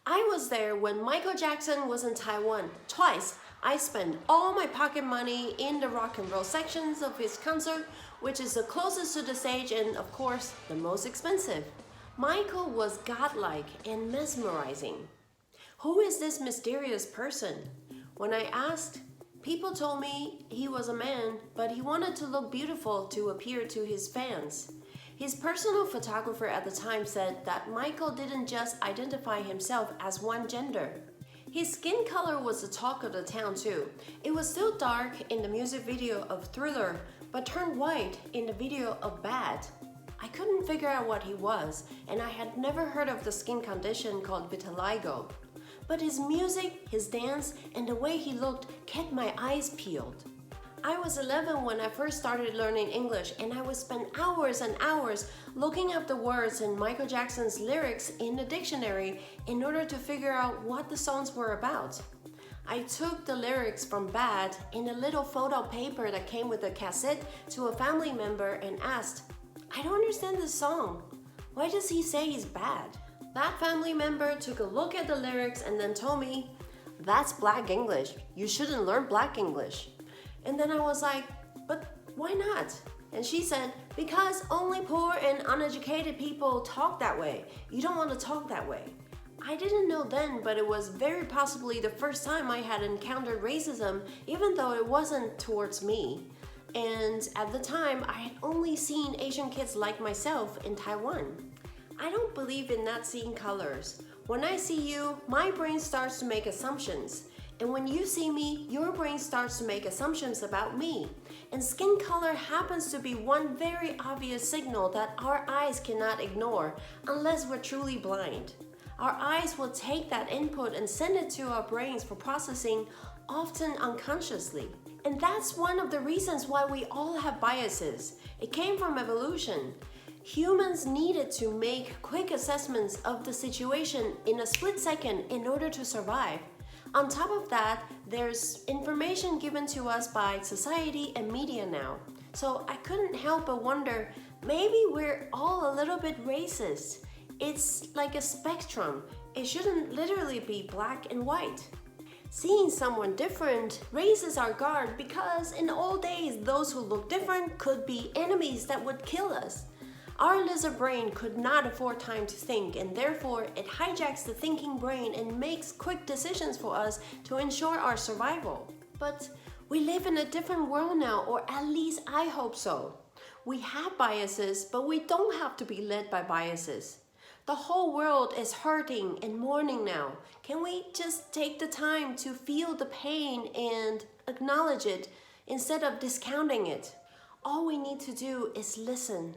I was there when Michael Jackson was in Taiwan twice. I spent all my pocket money in the rock and roll sections of his concert, which is the closest to the stage and, of course, the most expensive. Michael was godlike and mesmerizing. Who is this mysterious person? When I asked, people told me he was a man, but he wanted to look beautiful to appear to his fans. His personal photographer at the time said that Michael didn't just identify himself as one gender. His skin color was the talk of the town too. It was still dark in the music video of Thriller, but turned white in the video of Bad. I couldn't figure out what he was, and I had never heard of the skin condition called vitiligo. But his music, his dance, and the way he looked kept my eyes peeled. I was 11 when I first started learning English, and I would spend hours and hours looking up the words in Michael Jackson's lyrics in the dictionary in order to figure out what the songs were about. I took the lyrics from Bad in a little photo paper that came with a cassette to a family member and asked, "I don't understand this song. Why does he say he's bad?" That family member took a look at the lyrics and then told me, "That's Black English. You shouldn't learn Black English." And then I was like, "But why not?" And she said, "Because only poor and uneducated people talk that way. You don't want to talk that way." I didn't know then, but it was very possibly the first time I had encountered racism, even though it wasn't towards me. And at the time, I had only seen Asian kids like myself in Taiwan. I don't believe in not seeing colors. When I see you, my brain starts to make assumptions. And when you see me, your brain starts to make assumptions about me. And skin color happens to be one very obvious signal that our eyes cannot ignore unless we're truly blind. Our eyes will take that input and send it to our brains for processing, often unconsciously. And that's one of the reasons why we all have biases. It came from evolution. Humans needed to make quick assessments of the situation in a split second in order to survive. On top of that, there's information given to us by society and media now. So I couldn't help but wonder, maybe we're all a little bit racist. It's like a spectrum. It shouldn't literally be black and white. Seeing someone different raises our guard because in old days, those who look different could be enemies that would kill us. Our lizard brain could not afford time to think, and therefore it hijacks the thinking brain and makes quick decisions for us to ensure our survival. But we live in a different world now, or at least I hope so. We have biases, but we don't have to be led by biases. The whole world is hurting and mourning now. Can we just take the time to feel the pain and acknowledge it instead of discounting it? All we need to do is listen.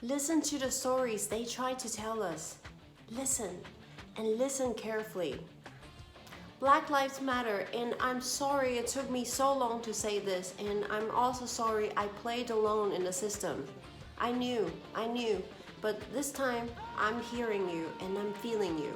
Listen to the stories they try to tell us. Listen, and listen carefully. Black Lives Matter, and I'm sorry it took me so long to say this, and I'm also sorry I played alone in the system. I knew, but this time I'm hearing you and I'm feeling you.